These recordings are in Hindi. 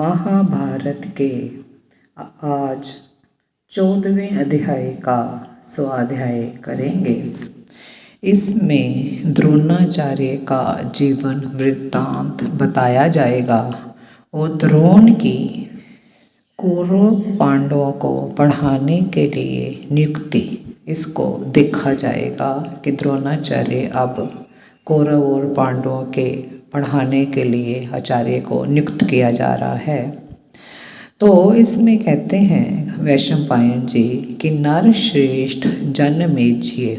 महाभारत के आज 14वें अध्याय का स्वाध्याय करेंगे। इसमें द्रोणाचार्य का जीवन वृत्तांत बताया जाएगा और द्रोण की कौरव पांडवों को पढ़ाने के लिए नियुक्ति इसको देखा जाएगा कि द्रोणाचार्य अब कौरव और पांडवों के पढ़ाने के लिए आचार्य को नियुक्त किया जा रहा है। तो इसमें कहते हैं वैशंपायन जी कि नरश्रेष्ठ जनमेजय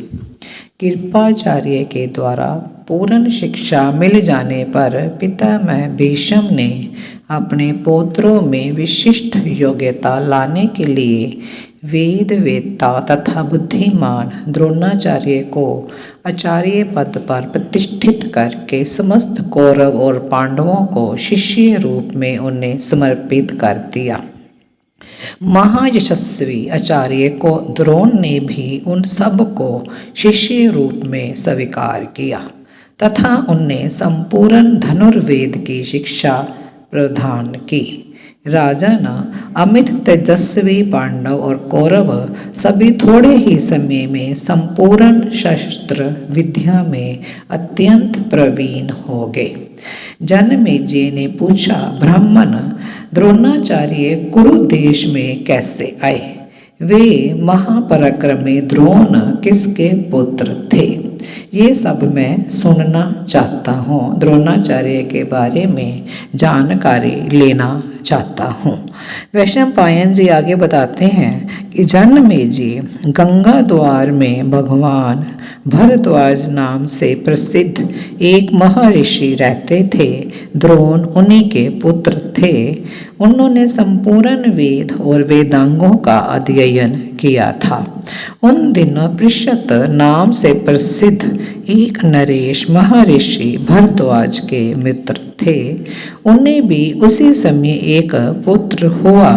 कृपाचार्य के द्वारा पूर्ण शिक्षा मिल जाने पर पितामह भीष्म ने अपने पौत्रों में विशिष्ट योग्यता लाने के लिए वेद वेत्ता तथा बुद्धिमान द्रोणाचार्य को आचार्य पद पर प्रतिष्ठित करके समस्त कौरव और पांडवों को शिष्य रूप में उन्हें समर्पित कर दिया। महायशस्वी आचार्य को द्रोण ने भी उन सब को शिष्य रूप में स्वीकार किया तथा उन्हें संपूर्ण धनुर्वेद की शिक्षा प्रदान की। राजा न अमित तेजस्वी पांडव और कौरव सभी थोड़े ही समय में संपूर्ण शस्त्र विद्या में अत्यंत प्रवीण हो गए। जनमेजय ने पूछा, ब्राह्मण द्रोणाचार्य कुरु देश में कैसे आए? वे महापराक्रमी द्रोण किसके पुत्र थे? ये सब मैं सुनना चाहता हूँ। द्रोणाचार्य के बारे में जानकारी लेना चाहता हूँ। वैशंपायन जी आगे बताते हैं कि जनमेजय गंगा द्वार में भगवान भरद्वाज नाम से प्रसिद्ध एक महर्षि रहते थे। द्रोण उन्हीं के पुत्र थे। उन्होंने संपूर्ण वेद और वेदांगों का अध्ययन किया था। उन दिनों पृषत नाम से प्रसिद्ध एक नरेश महर्षि भरद्वाज के मित्र थे। उन्हें भी उसी समय एक पुत्र हुआ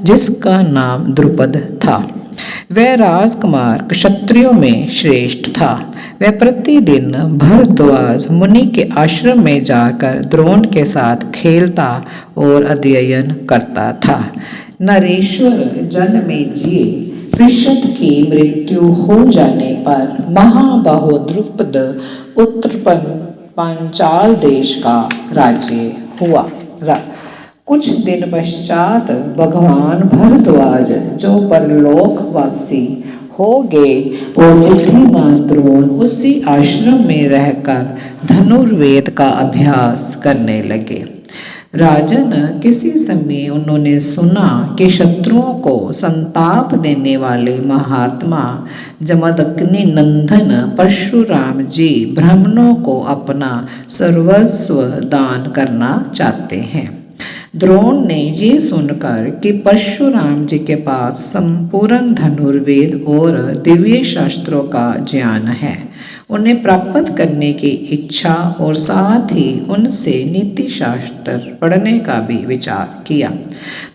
जिसका नाम द्रुपद था। वह राजकुमार क्षत्रियों में श्रेष्ठ था। वह प्रतिदिन भरद्वाज मुनि के आश्रम में जाकर द्रोण के साथ खेलता और अध्ययन करता था। नरेश्वर जनमेजय पृषत की मृत्यु हो जाने पर महाबाहो द्रुपद उत्तर पांचाल देश का राज्य हुआ। कुछ दिन पश्चात भगवान भरद्वाज जो परलोकवासी हो गए और बुद्धिमान द्रोण उसी आश्रम में रहकर धनुर्वेद का अभ्यास करने लगे। राजन किसी समय उन्होंने सुना कि शत्रुओं को संताप देने वाले महात्मा जमदग्नि नंदन परशुराम जी ब्राह्मणों को अपना सर्वस्व दान करना चाहते हैं। द्रोण ने ये सुनकर कि परशुराम जी के पास संपूर्ण धनुर्वेद और दिव्य शास्त्रों का ज्ञान है, उन्हें प्राप्त करने की इच्छा और साथ ही उनसे नीति शास्त्र पढ़ने का भी विचार किया।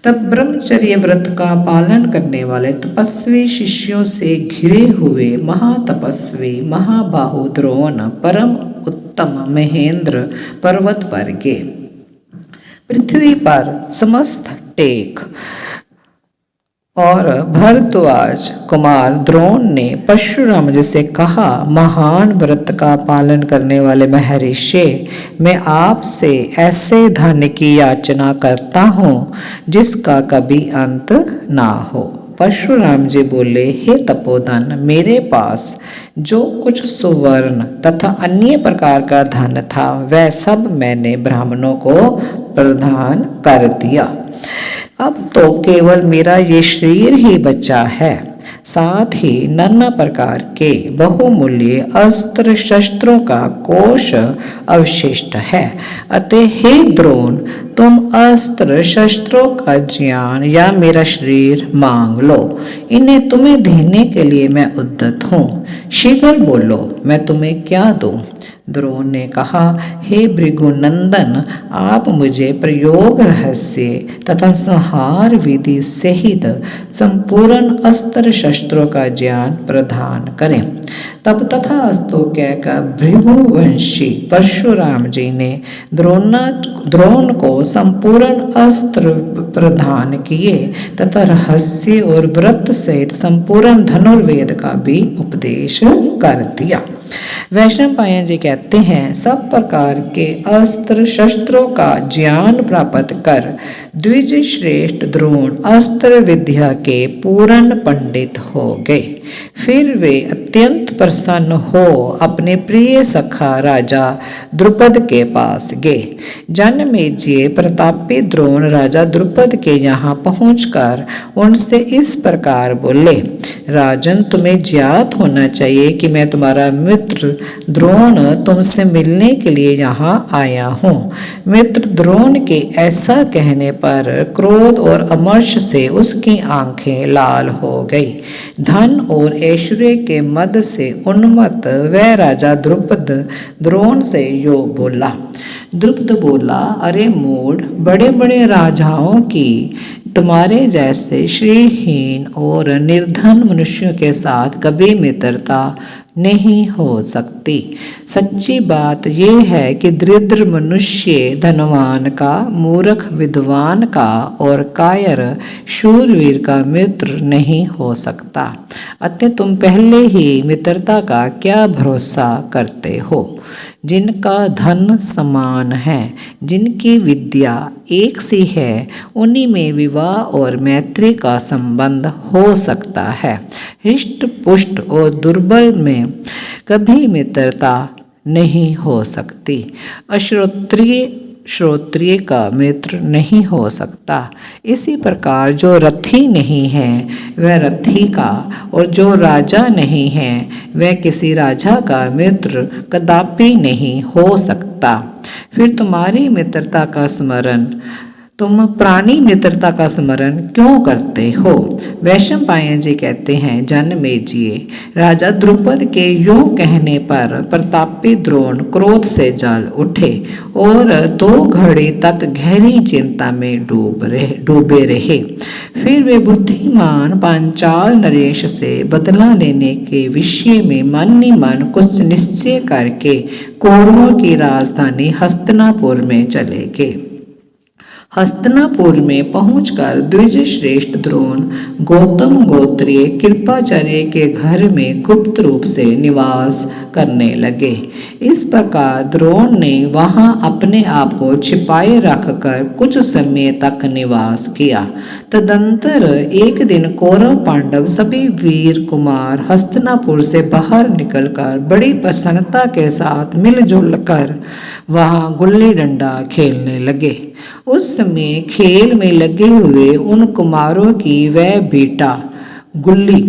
तब ब्रह्मचर्य व्रत का पालन करने वाले तपस्वी शिष्यों से घिरे हुए महातपस्वी महाबाहु द्रोण परम उत्तम महेंद्र पर्वत पर गए। पृथ्वी पर समस्त टेक और भरद्वाज कुमार द्रोण ने परशुराम जी से कहा, महान व्रत का पालन करने वाले महर्षि, मैं आपसे ऐसे धन की याचना करता हूँ जिसका कभी अंत ना हो। परशुराम जी बोले, हे तपोधन, मेरे पास जो कुछ सुवर्ण तथा अन्य प्रकार का धन था वह सब मैंने ब्राह्मणों को प्रदान कर दिया। अब तो केवल मेरा ये शरीर ही बचा है। साथ ही नाना प्रकार के बहुमूल्य अस्त्र शस्त्रों का कोश अवशिष्ट है। अतः हे द्रोण, तुम अस्त्र शस्त्रों का ज्ञान या मेरा शरीर मांग लो। इन्हें तुम्हें देने के लिए मैं उद्यत हूँ। शीघ्र बोलो, मैं तुम्हें क्या दूँ? द्रोण ने कहा, हे भृगुनंदन, आप मुझे प्रयोग रहस्य तथा संहार विधि सहित संपूर्ण अस्त्र शस्त्रों का ज्ञान प्रदान करें। तब तथास्तु कहकर भृगुवंशी परशुराम जी ने द्रोण को संपूर्ण अस्त्र प्रदान किए तथा रहस्य और व्रत सहित संपूर्ण धनुर्वेद का भी उपदेश कर दिया। वैष्णव पायन जी कहते हैं, सब प्रकार के अस्त्र शस्त्रों का ज्ञान प्राप्त कर द्विज श्रेष्ठ द्रोण अस्त्र विद्या के पूर्ण पंडित हो गए। फिर वे अत्यंत प्रसन्न हो अपने प्रिय सखा राजा द्रुपद के पास गए। जनमेजय प्रतापी द्रोण राजा द्रुपद के यहाँ पहुंचकर उनसे इस प्रकार बोले, राजन, तुम्हें ज्ञात होना चाहिए कि मैं तुम्हारा मित्र द्रोण तुमसे मिलने के लिए यहाँ आया हूँ। मित्र द्रोण के ऐसा कहने पर क्रोध और अमर्ष से उसकी आंखें लाल हो गई। धन और ऐश्वर्य के मद से उन्मत्त वह राजा द्रुपद द्रोण से यो बोला। द्रुपद बोला, अरे मूढ़, बड़े बड़े राजाओं की तुम्हारे जैसे श्रीहीन और निर्धन मनुष्यों के साथ कभी मित्रता नहीं हो सकती। सच्ची बात यह है कि दरिद्र मनुष्य धनवान का, मूर्ख विद्वान का और कायर शूरवीर का मित्र नहीं हो सकता। अतः तुम पहले ही मित्रता का क्या भरोसा करते हो? जिनका धन समान है, जिनकी विद्या एक सी है, उन्हीं में विवाह और मैत्री का संबंध हो सकता है। हृष्ट पुष्ट और दुर्बल में कभी मित्रता नहीं हो सकती। श्रोत्रिय का मित्र नहीं हो सकता। इसी प्रकार जो रथी नहीं है वह रथी का, और जो राजा नहीं है वह किसी राजा का मित्र कदापि नहीं हो सकता। फिर तुम्हारी मित्रता का स्मरण तुम प्राणी मित्रता का स्मरण क्यों करते हो? वैशंपायन जी कहते हैं, जनमेजय, राजा द्रुपद के यूं कहने पर प्रतापी द्रोण क्रोध से जल उठे और 2 घड़ी तक गहरी चिंता में डूबे रहे। फिर वे बुद्धिमान पांचाल नरेश से बदला लेने के विषय में मन ही मन कुछ निश्चय करके कौरवों की राजधानी हस्तिनापुर में चले गए। हस्तिनापुर में पहुंचकर द्विज श्रेष्ठ द्रोण गौतम गोत्रीय कृपाचार्य के घर में गुप्त रूप से निवास करने लगे। इस प्रकार द्रोण ने वहां अपने आप को छिपाए रखकर कुछ समय तक निवास किया। तदंतर एक दिन कौरव पांडव सभी वीर कुमार हस्तिनापुर से बाहर निकलकर बड़ी प्रसन्नता के साथ मिलजुल कर वहां गुल्ली डंडा खेलने लगे। उस समय खेल में लगे हुए उन कुमारों की वह बेटा गुल्ली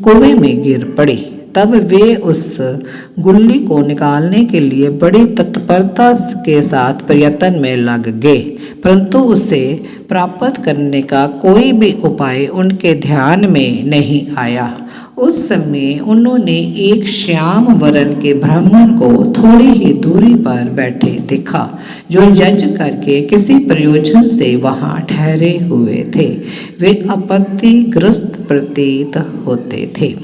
कुएं में गिर पड़ी। तब वे उस गुल्ली को निकालने के लिए बड़ी तत्परता के साथ प्रयत्न में लग गए, परंतु उसे प्राप्त करने का कोई भी उपाय उनके ध्यान में नहीं आया। उस समय उन्होंने एक श्याम वर्ण के ब्राह्मण को थोड़ी ही दूरी पर बैठे देखा, जो यज्ञ करके किसी प्रयोजन से वहां ठहरे हुए थे। वे आपत्तिग्रस्त प्रतीत होते थे।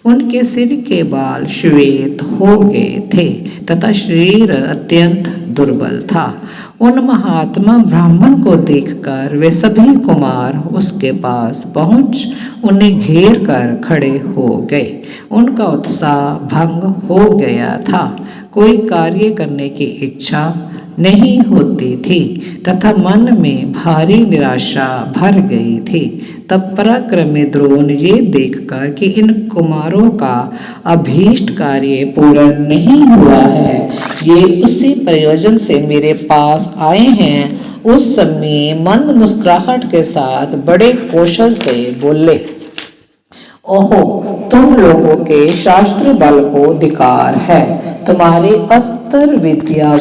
उनके सिर के बाल श्वेत हो गए थे तथा शरीर अत्यंत दुर्बल था। उन महात्मा ब्राह्मण को देखकर वे सभी कुमार उसके पास पहुंच उन्हें घेर कर खड़े हो गए। उनका उत्साह भंग हो गया था। कोई कार्य करने की इच्छा नहीं होती थी तथा मन में भारी निराशा भर गई थी। तब पराक्रमी द्रोण ये देखकर कि इन कुमारों का अभीष्ट कार्य पूर्ण नहीं हुआ है, ये उसी प्रयोजन से मेरे पास आए हैं, उस समय मंद मुस्कुराहट के साथ बड़े कौशल से बोले, ओहो, तुम लोगों के शास्त्र बल को धिक्कार है। तुम्हारे अस्त्र विद्या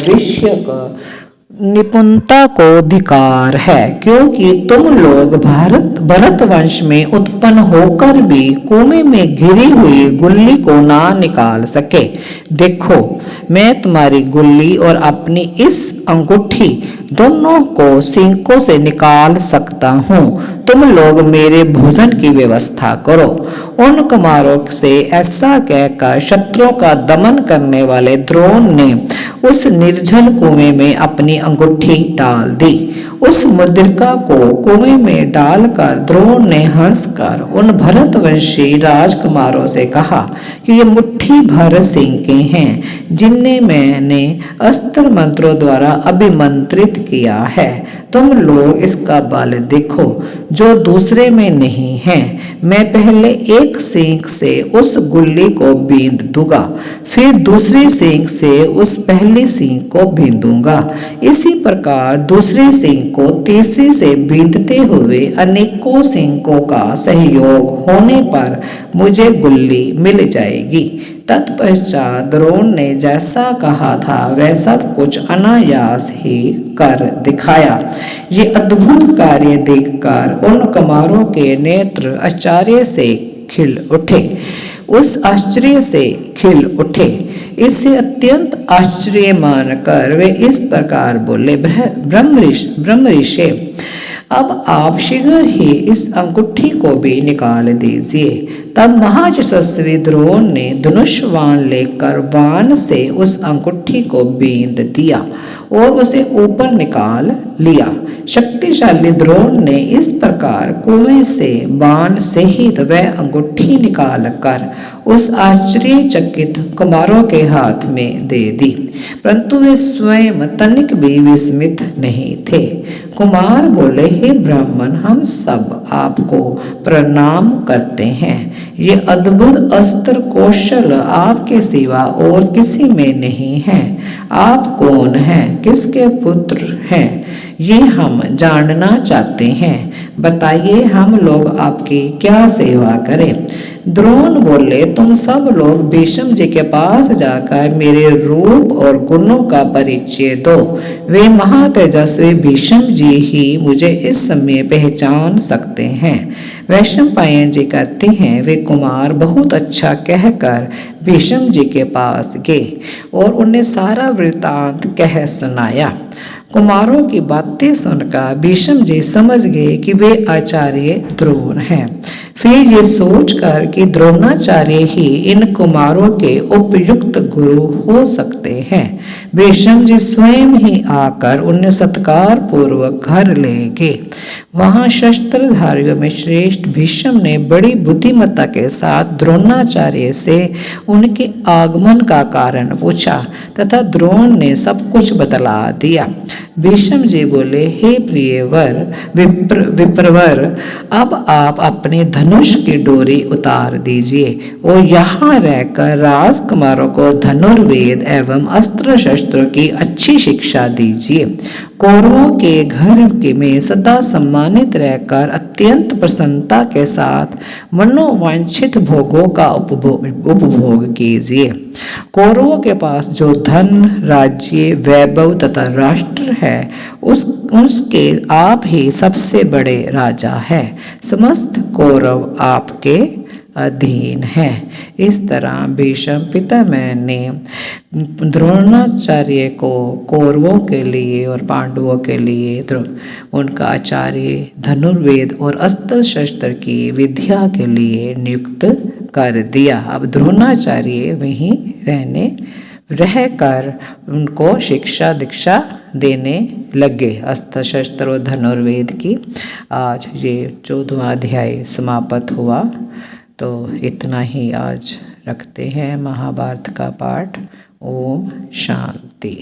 निपुणता को धिक्कार है, क्योंकि तुम लोग भरत वंश में उत्पन्न होकर भी कुएं में घिरी हुई गुल्ली को ना निकाल सके। देखो, मैं तुम्हारी गुल्ली और अपनी इस अंगूठी दोनों को सींकों से निकाल सकता हूँ। तुम लोग मेरे भोजन की व्यवस्था करो। उन कुमारों से ऐसा कहकर शत्रुओं का दमन करने वाले द्रोण ने उस निर्जल कुएं में अपनी अंगूठी डाल दी। उस मुद्रिका को कुएं में डालकर द्रोण ने हंसकर उन भरतवंशी राजकुमारों से कहा कि ये मुट्ठी भर सिंके हैं जिन्हें मैंने अस्त्र मंत्रों द्वारा अभिमंत्रित किया है। तुम लोग इसका बल देखो जो दूसरे में नहीं है। मैं पहले एक सींग से उस गुल्ली को बींध दूंगा, फिर दूसरी सींग से उस पहली सींग को बींधूंगा। इसी प्रकार दूसरी सींग को तीसरी से बींधते हुए अनेकों सींगों का सहयोग होने पर मुझे गुल्ली मिल जाएगी। तत्पश्चात द्रोण ने जैसा कहा था वह सब कुछ अनायास ही कर दिखाया। ये अद्भुत कार्य देखकर उन कुमारों के नेत्र आश्चर्य से खिल उठे। इससे अत्यंत आश्चर्य मानकर वे इस प्रकार बोले, ब्रह्म ऋषि, अब आप शीघ्र ही इस अंगूठी को भी निकाल दीजिए। तब महायशस्वी द्रोण ने धनुष बाण लेकर बाण से उस अंगूठी को बींध दिया और उसे ऊपर निकाल लिया। शक्तिशाली द्रोण ने इस प्रकार कुएं से बाण सहित वह अंगूठी निकालकर उस आश्चर्यचकित कुमारों के हाथ में दे दी, परंतु वे स्वयं तनिक भी विस्मित नहीं थे। कुमार बोले, हे ब्राह्मण, हम सब आपको प्रणाम करते हैं। ये अद्भुत अस्त्र कौशल आपके सिवा और किसी में नहीं है। आप कौन हैं, किसके पुत्र हैं, ये हम जानना चाहते हैं। बताइए, हम लोग आपकी क्या सेवा करें। द्रोण बोले, तुम सब लोग भीष्म जी के पास जाकर मेरे रूप और गुणों का परिचय दो। वे महातेजस्वी भीष्म जी ही मुझे इस समय पहचान सकते हैं। वैशंपायन जी कहते हैं, वे कुमार बहुत अच्छा कहकर भीष्म जी के पास गए और उन्हें सारा वृत्तांत कह सुनाया। कुमारों की बातें सुनकर भीष्म जी समझ गए कि वे आचार्य द्रोण हैं। फिर ये सोचकर कि द्रोणाचार्य ही इन कुमारों के उपयुक्त गुरु हो सकते हैं, भीष्म जी स्वयं ही आकर उन्हें सत्कार पूर्वक घर ले गए। वहां शस्त्रधारियों में श्रेष्ठ भीष्म ने बड़ी बुद्धिमत्ता के साथ द्रोणाचार्य से उनके आगमन का कारण पूछा तथा द्रोण ने सब कुछ बतला दिया। भीष्म जी बोले, हे प्रियवर विप्रवर, अब आप अपने धनुष की डोरी उतार दीजिए और यहाँ रहकर राजकुमारों को धनुर्वेद एवं अस्त्र शस्त्रों की अच्छी शिक्षा दीजिए। कौरवों के घर के में सदा सम्मानित रहकर अत्यंत प्रसन्नता के साथ मनोवांछित भोगों का उपभोग कीजिए। कौरवों के पास जो धन, राज्य, वैभव तथा राष्ट्र है उसके आप ही सबसे बड़े राजा हैं। समस्त कौरव आपके अधीन है। इस तरह भीष्म पितामह ने द्रोणाचार्य को कौरवों के लिए और पांडवों के लिए उनका आचार्य धनुर्वेद और अस्त्र शस्त्र की विद्या के लिए नियुक्त कर दिया। अब द्रोणाचार्य वहीं रहकर उनको शिक्षा दीक्षा देने लगे अस्त्र शस्त्र और धनुर्वेद की। आज ये 14वां अध्याय समाप्त हुआ। तो इतना ही आज रखते हैं महाभारत का पाठ। ओम शांति।